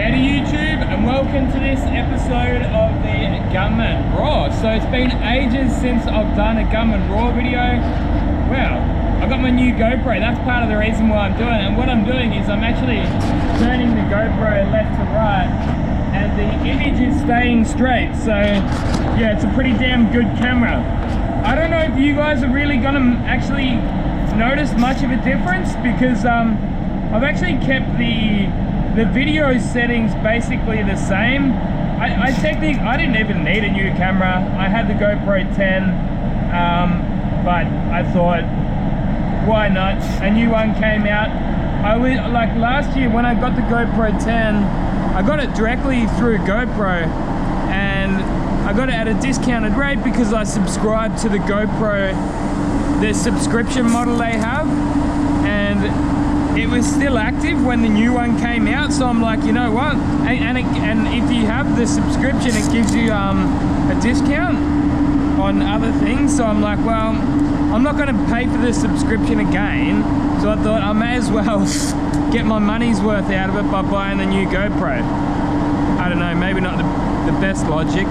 G'day to YouTube and welcome to this episode of the Gunman Raw. So it's been ages since I've done a Gunman Raw video. Well, I got my new GoPro, that's part of the reason why I'm doing it. And what I'm doing is I'm actually turning the GoPro left to right and the image is staying straight. So yeah, it's a pretty damn good camera. I don't know if you guys are really gonna actually notice much of a difference because I've actually kept the video settings basically the same. I didn't even need a new camera. I had the GoPro 10, but I thought, why not? A new one came out. I was like last year when I got the GoPro 10, I got it directly through GoPro, and I got it at a discounted rate because I subscribed to the GoPro, the subscription model they have, and it was still active when the new one came out. So I'm like, you know what, and if you have the subscription it gives you a discount on other things. So I'm like, well, I'm not going to pay for the subscription again, so I thought I may as well get my money's worth out of it by buying the new GoPro. I don't know, maybe not the best logic.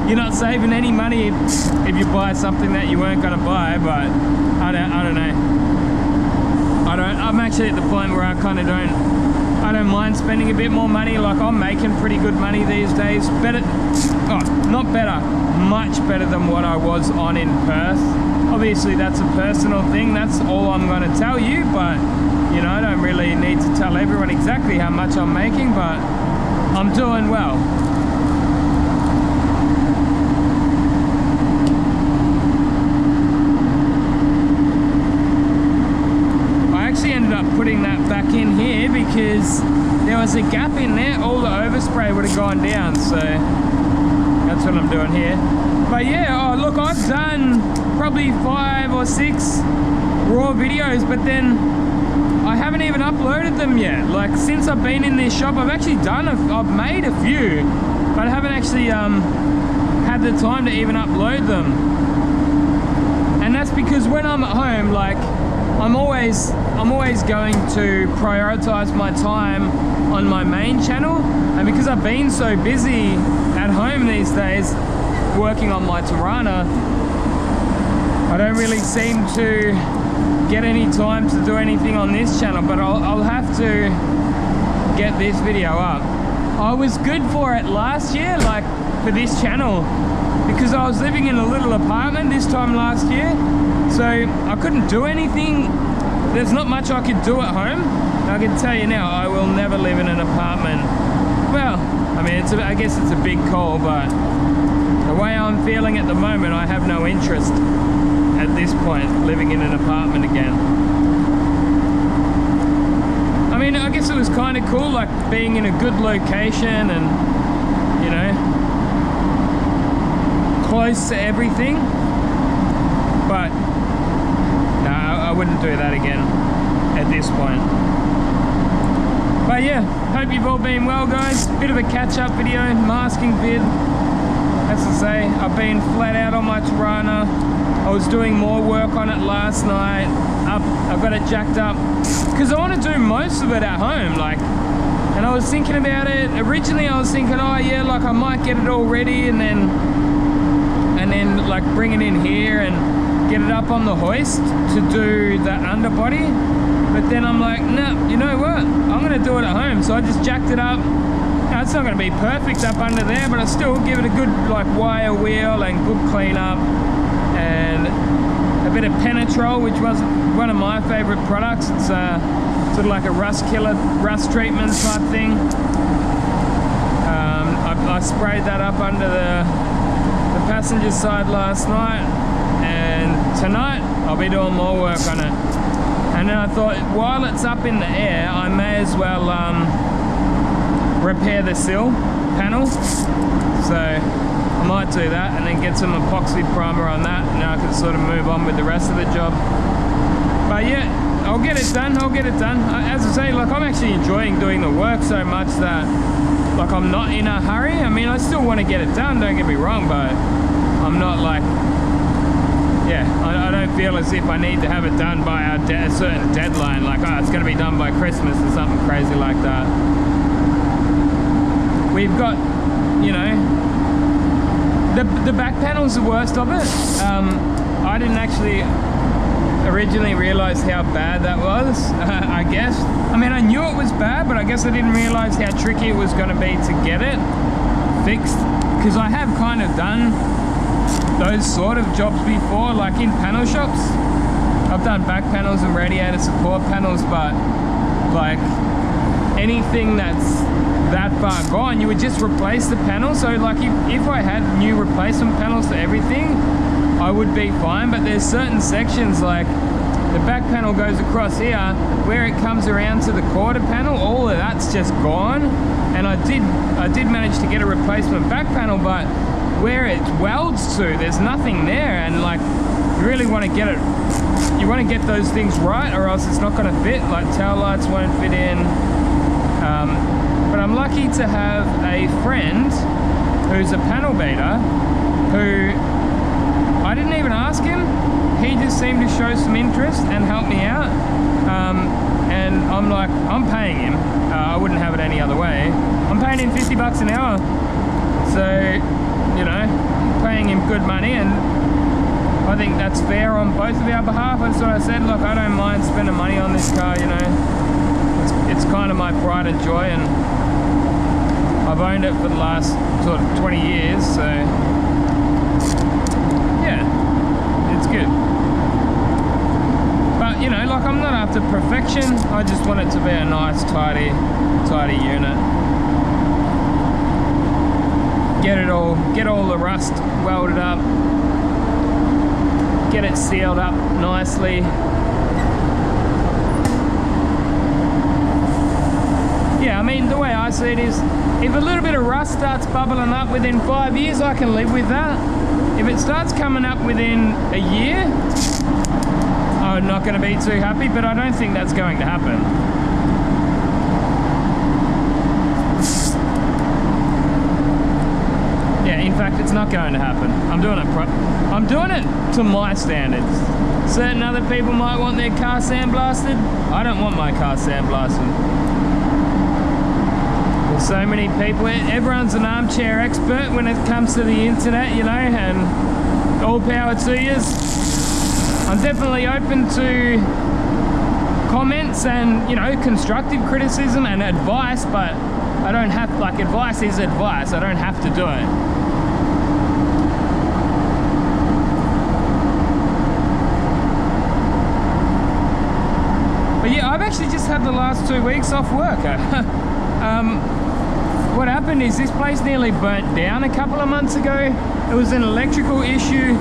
You're not saving any money if you buy something that you weren't going to buy, but I don't know. I'm actually at the point where I don't mind spending a bit more money. Like, I'm making pretty good money these days. Better, not better, much better than what I was on in Perth. Obviously that's a personal thing, that's all I'm going to tell you, but you know, I don't really need to tell everyone exactly how much I'm making, but I'm doing well. Putting that back in here because there was a gap in there, all the overspray would have gone down, so that's what I'm doing here. But yeah, oh look, I've done probably 5 or 6 raw videos, but then I haven't even uploaded them yet. Like, since I've been in this shop, I've made a few, but I haven't actually had the time to even upload them. And that's because when I'm at home, like, I'm always going to prioritize my time on my main channel, and because I've been so busy at home these days working on my Torana, I don't really seem to get any time to do anything on this channel, but I'll have to get this video up. I was good for it last year, like for this channel, because I was living in a little apartment this time last year, so I couldn't do anything. There's not much I could do at home. I can tell you now, I will never live in an apartment. Well, I mean, I guess it's a big call, but the way I'm feeling at the moment, I have no interest at this point living in an apartment again. I mean, I guess it was kind of cool, like being in a good location and, you know, close to everything, but I wouldn't do that again at this point. But yeah, hope you've all been well, guys. Bit of a catch-up video, masking vid. As I say, I've been flat out on my Torana. I was doing more work on it last night. I've got it jacked up because I want to do most of it at home. Like, and I was thinking about it. Originally, I was thinking, oh yeah, like I might get it all ready and then like bring it in here and get it up on the hoist to do the underbody, but then I'm like, no, you know what, I'm gonna do it at home. So I just jacked it up. Now, it's not gonna be perfect up under there, but I still give it a good like wire wheel and good clean up and a bit of Penetrol, which was one of my favorite products. It's sort of like a rust killer, rust treatment type thing. I sprayed that up under the passenger side last night, and tonight I'll be doing more work on it. And then I thought, while it's up in the air, I may as well repair the sill panel. So I might do that and then get some epoxy primer on that, and now I can sort of move on with the rest of the job. But yeah, I'll get it done, As I say, like, I'm actually enjoying doing the work so much that, like, I'm not in a hurry. I mean, I still want to get it done, don't get me wrong, but I'm not like, yeah, I don't feel as if I need to have it done by a certain deadline, like, oh, it's going to be done by Christmas or something crazy like that. we've got, you know, the back panel's the worst of it. I didn't actually originally realize how bad that was, I guess. I mean, I knew it was bad, but I guess I didn't realize how tricky it was going to be to get it fixed, because I have kind of done those sort of jobs before, like in panel shops. I've done back panels and radiator support panels, but like anything that's that far gone, you would just replace the panel. So like if I had new replacement panels for everything, I would be fine. But there's certain sections, like the back panel goes across here, where it comes around to the quarter panel, all of that's just gone. And I did manage to get a replacement back panel, but where it welds to, there's nothing there. And like, you really want to get it, you want to get those things right, or else it's not going to fit. Like tail lights won't fit in. But I'm lucky to have a friend who's a panel beater, who I didn't even ask him. He just seemed to show some interest and help me out. And I'm like, I'm paying him. I wouldn't have it any other way. I'm paying him 50 bucks an hour. So, you know, paying him good money, and I think that's fair on both of our behalf. That's what I said. Look, I don't mind spending money on this car, you know. It's kind of my pride and joy, and I've owned it for the last sort of 20 years, so yeah, it's good. But, you know, like, I'm not after perfection. I just want it to be a nice, tidy unit. Get all the rust welded up, get it sealed up nicely. Yeah, I mean, the way I see it is, if a little bit of rust starts bubbling up within 5 years, I can live with that. If it starts coming up within a year, I'm not going to be too happy, but I don't think that's going to happen. Yeah, in fact, it's not going to happen. I'm doing it to my standards. Certain other people might want their car sandblasted. I don't want my car sandblasted. So many people, everyone's an armchair expert when it comes to the internet, you know, and all power to you. I'm definitely open to comments and, you know, constructive criticism and advice, but I don't have, like, advice is advice. I don't have to do it. But yeah, I've actually just had the last 2 weeks off work. What happened is this place nearly burnt down a couple of months ago. It was an electrical issue.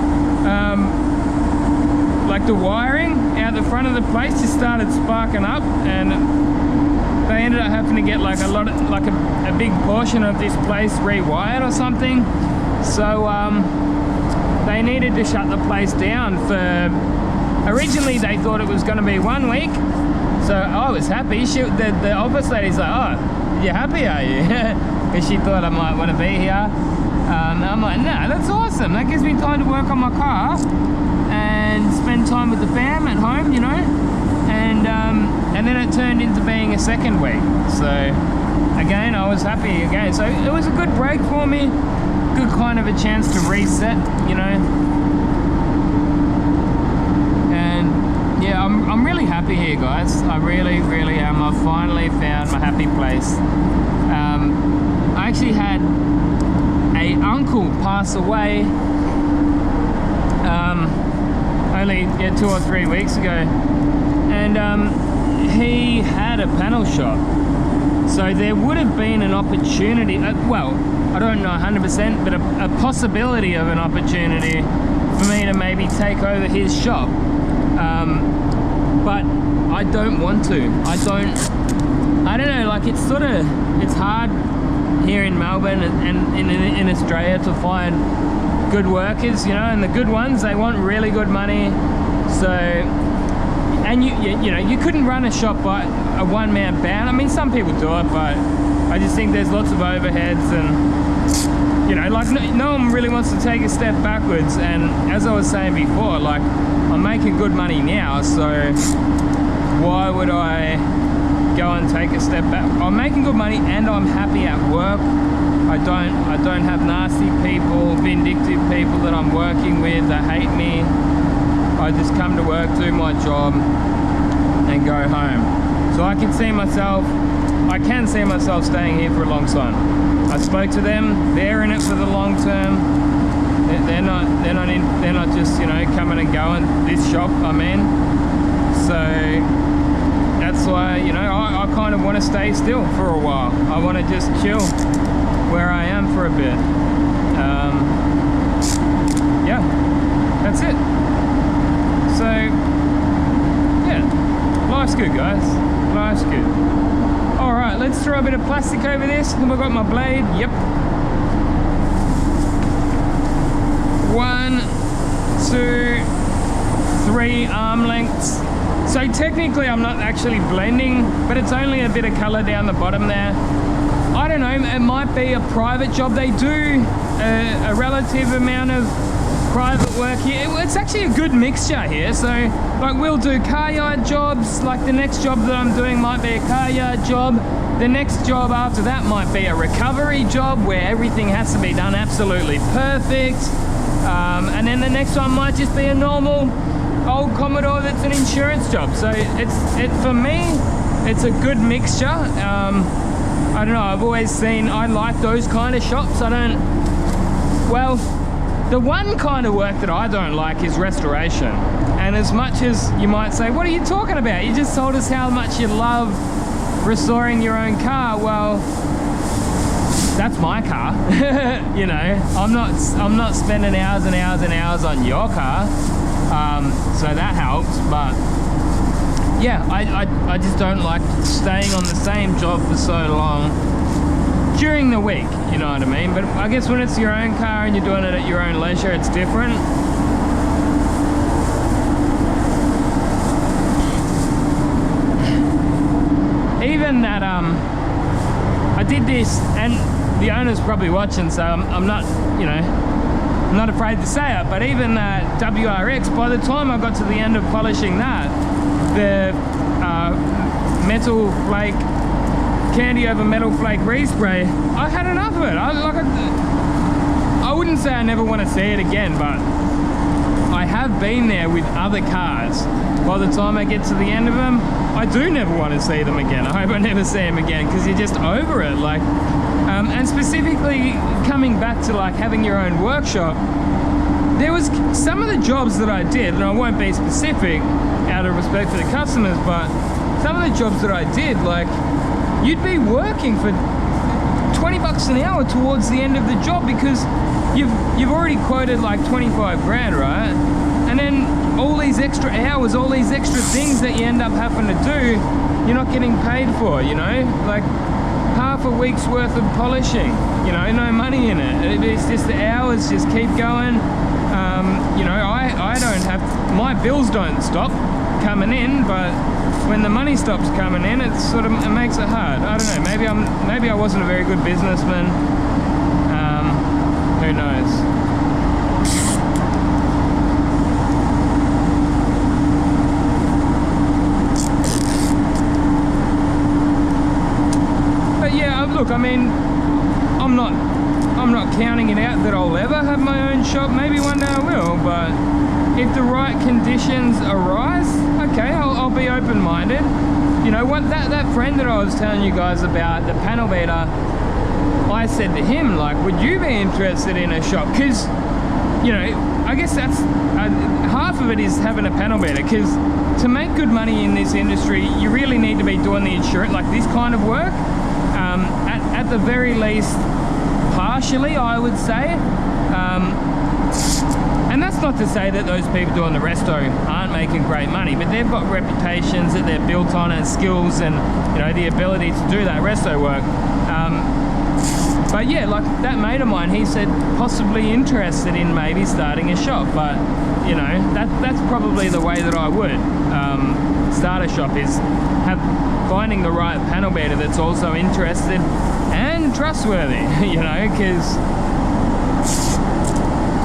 Like the wiring out the front of the place just started sparking up, and they ended up having to get like a big portion of this place rewired or something. So they needed to shut the place down for, originally they thought it was going to be 1 week. So I was happy. The office lady's like, oh, you happy, are you? Because she thought I might want to be here. I'm like, no, that's awesome. That gives me time to work on my car and spend time with the fam at home, you know. And then it turned into being a second week. So again, I was happy again. So it was a good break for me. Good kind of a chance to reset, you know. And yeah, I'm really happy here, guys. I really, really am. I finally found my happy place. I actually had a uncle pass away only 2 or 3 weeks ago, and he had a panel shop. So there would have been an opportunity, well, I don't know 100%, but a possibility of an opportunity for me to maybe take over his shop. But I don't want to. I don't know, like, it's hard here in Melbourne and in Australia to find good workers, you know, and the good ones, they want really good money. So, and you know, you couldn't run a shop by a one-man band. I mean, some people do it, but I just think there's lots of overheads, and, you know, like, no one really wants to take a step backwards. And as I was saying before, like, I'm making good money now, so why would I go and take a step back. I'm making good money and I'm happy at work. I don't have nasty people, vindictive people that I'm working with that hate me. I just come to work, do my job, and go home. So I can see myself staying here for a long time. I spoke to them, they're in it for the long term. They're not just, you know, coming and going. This shop I'm in. So that's why, you know, I kind of want to stay still for a while. I want to just chill where I am for a bit. Yeah, that's it. So yeah, life's good, guys. Life's good. All right, let's throw a bit of plastic over this. Have I got my blade? Yep. 1, 2, 3 arm lengths. So technically I'm not actually blending, but it's only a bit of color down the bottom there. I don't know, it might be a private job. They do a relative amount of private work here. It's actually a good mixture here. So like we'll do car yard jobs, like the next job that I'm doing might be a car yard job. The next job after that might be a recovery job where everything has to be done absolutely perfect. And then the next one might just be a normal old Commodore that's an insurance job. So for me, it's a good mixture. I don't know, I've always seen, I like those kind of shops. Well, the one kind of work that I don't like is restoration. And as much as you might say, what are you talking about? You just told us how much you love restoring your own car. Well, that's my car. You know, I'm not spending hours and hours and hours on your car. So that helps, but yeah, I just don't like staying on the same job for so long during the week, you know what I mean? But I guess when it's your own car and you're doing it at your own leisure, it's different. Even that, I did this, and the owner's probably watching, so I'm not, you know, I'm not afraid to say it, but even that WRX, by the time I got to the end of polishing that, the metal flake, candy over metal flake respray, I had enough of it. I wouldn't say I never want to see it again, but I have been there with other cars. By the time I get to the end of them, I do never want to see them again. I hope I never see them again, because you're just over it. Like, and specifically coming back to like having your own workshop, there was some of the jobs that I did, and I won't be specific out of respect for the customers, but some of the jobs that I did, like, you'd be working for 20 bucks an hour towards the end of the job because you've already quoted like 25 grand, right? And then all these extra hours, all these extra things that you end up having to do, you're not getting paid for, you know? Like half a week's worth of polishing, you know, no money in it. It's just the hours just keep going. You know, I don't have, my bills don't stop coming in, but when the money stops coming in, it makes it hard. I don't know, maybe I wasn't a very good businessman. Who knows? But yeah, look, I mean, I'm not counting it out that I'll ever have my own shop. Maybe one day I will, but if the right conditions arise, okay, I'll be open-minded. You know what, that friend that I was telling you guys about, the panel beater, I said to him, like, would you be interested in a shop? Because, you know, I guess that's half of it is having a panel beater, because to make good money in this industry, you really need to be doing the insurance, like this kind of work, at the very least, partially, I would say. And that's not to say that those people doing the resto aren't making great money, but they've got reputations that they're built on and skills and, you know, the ability to do that resto work. But yeah, like that mate of mine, he said possibly interested in maybe starting a shop, but you know, that's probably the way that I would start a shop, is finding the right panel beater that's also interested and trustworthy, you know, because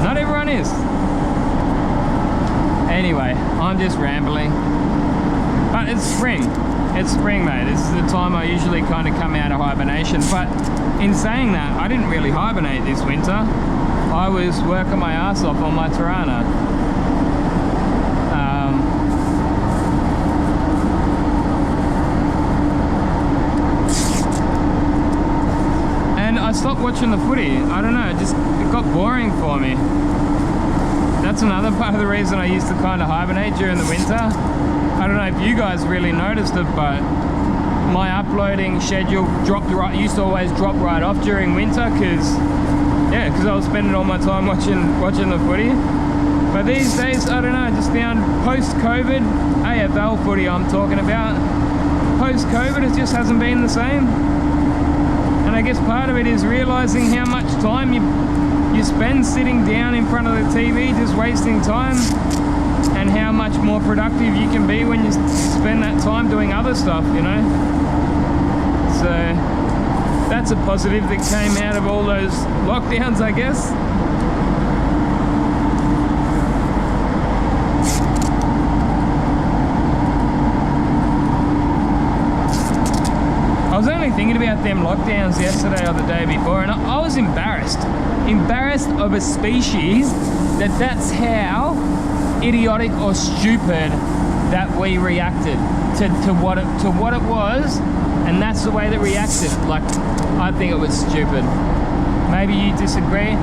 not everyone is. Anyway, I'm just rambling, but it's spring. It's spring, mate. This is the time I usually kind of come out of hibernation. But in saying that, I didn't really hibernate this winter. I was working my ass off on my Torana. And I stopped watching the footy. I don't know, it got boring for me. That's another part of the reason I used to kind of hibernate during the winter. I don't know if you guys really noticed it, but my uploading schedule used to always drop right off during winter because I was spending all my time watching the footy. But these days, I don't know, I just found post-COVID, AFL footy I'm talking about, post-COVID it just hasn't been the same. And I guess part of it is realizing how much time you spend sitting down in front of the TV just wasting time, and how much more productive you can be when you spend that time doing other stuff, you know. So that's a positive that came out of all those lockdowns, I guess. I was only thinking about them lockdowns yesterday or the day before, and I was embarrassed of a species that's how idiotic or stupid that we reacted to what it was, and that's the way that we reacted. Like, I think it was stupid. Maybe you disagree.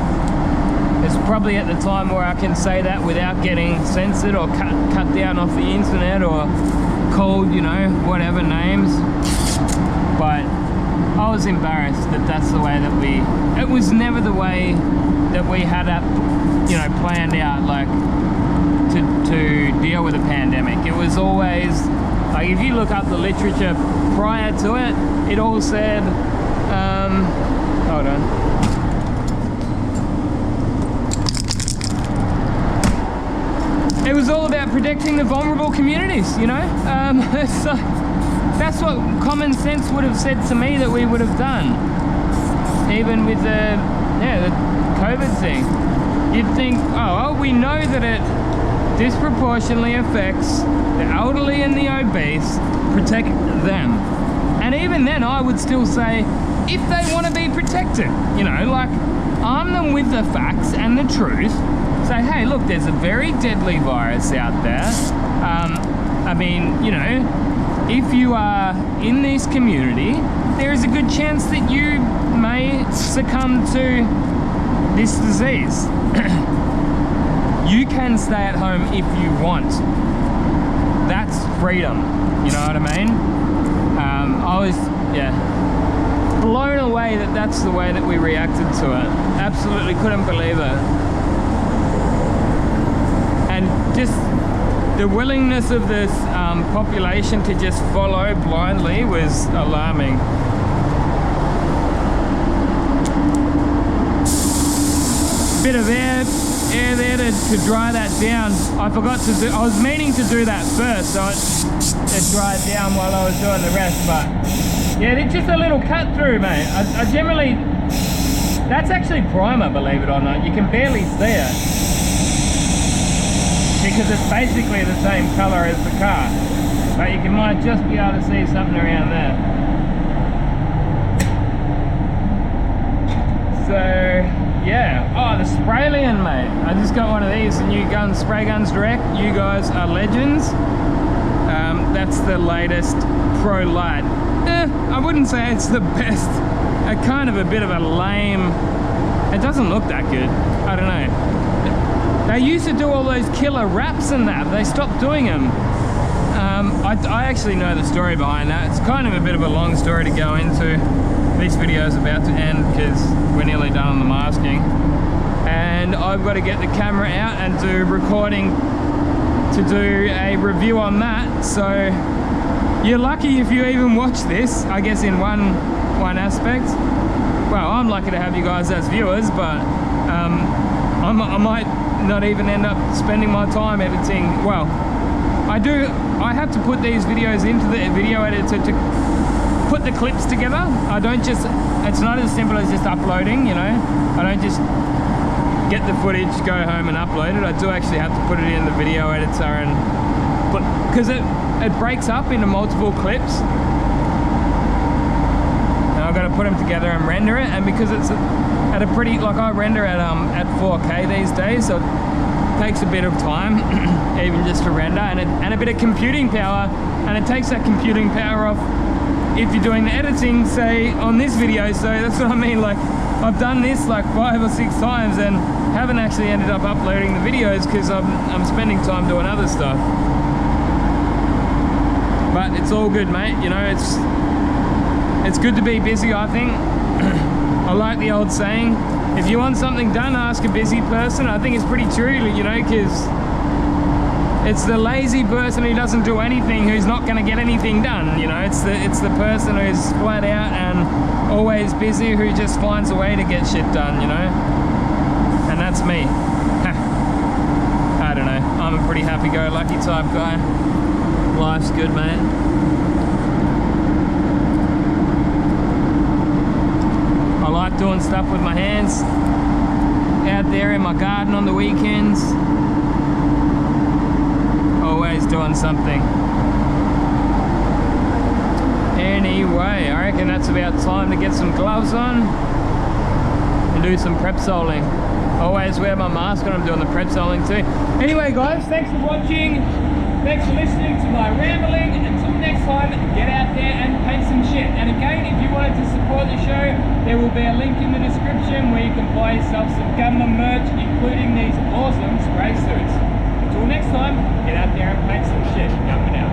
It's probably at the time where I can say that without getting censored or cut down off the internet or called, you know, whatever names. But I was embarrassed that that's the way that it was never the way that we had that, you know, planned out, like to deal with a pandemic. It was always, like, if you look up the literature prior to it, it all said, hold on. It was all about protecting the vulnerable communities, you know? So that's what common sense would have said to me that we would have done. Even with the COVID thing. You'd think, oh, well, we know that it disproportionately affects the elderly and the obese, protect them. And even then I would still say, if they want to be protected, you know, like, arm them with the facts and the truth. Say, hey, look, there's a very deadly virus out there. I mean, you know, if you are in this community, there is a good chance that you may succumb to this disease. You can stay at home if you want. That's freedom, you know what I mean? I was, blown away that that's the way that we reacted to it. Absolutely couldn't believe it. And just the willingness of this population to just follow blindly was alarming. Bit of air there to dry that down. I forgot to do, I was meaning to do that first, so it dried down while I was doing the rest, but yeah, it's just a little cut through, mate. I generally, that's actually primer, believe it or not. You can barely see it because it's basically the same color as the car, but you might just be able to see something around there. So yeah, oh, the Spraylian, mate. I just got one of these, the new Spray Guns Direct. You guys are legends. That's the latest Pro Light. I wouldn't say it's the best. Kind of a bit of a lame, it doesn't look that good. I don't know. They used to do all those killer wraps and that. They stopped doing them. I actually know the story behind that. It's kind of a bit of a long story to go into. This video is about to end because we're nearly done on the masking, and I've got to get the camera out and do recording to do a review on that. So you're lucky if you even watch this, I guess, in one aspect. Well, I'm lucky to have you guys as viewers, but I might not even end up spending my time editing. Well, I have to put these videos into the video editor to put the clips together. I don't just, it's not as simple as just uploading, you know. I don't just get the footage, go home and upload it. I do actually have to put it in the video editor and put because it breaks up into multiple clips. Now I've got to put them together and render it, and because it's at a pretty, like I render at 4K these days, so it takes a bit of time even just to render, and a bit of computing power, and it takes that computing power off if you're doing the editing, say on this video. So that's what I mean, like I've done this like 5 or 6 times and haven't actually ended up uploading the videos because I'm spending time doing other stuff. But it's all good, mate. You know, it's good to be busy, I think. I like the old saying, if you want something done, ask a busy person. I think it's pretty true, you know, because it's the lazy person who doesn't do anything who's not going to get anything done. You know, it's the person who's flat out and always busy who just finds a way to get shit done, you know. And that's me. I don't know. I'm a pretty happy-go-lucky type guy. Life's good, mate. I like doing stuff with my hands out there in my garden on the weekends. Always doing something. Anyway, I reckon that's about time to get some gloves on and do some prep soling. Always wear my mask when I'm doing the prep soling too. Anyway guys, thanks for watching. Thanks for listening to my rambling. Until next time, get out there and paint some shit. And again, if you wanted to support the show, there will be a link in the description where you can buy yourself some Gunman merch, including these awesome spray suits. Until next time, get out there and paint some shit. Gunman out.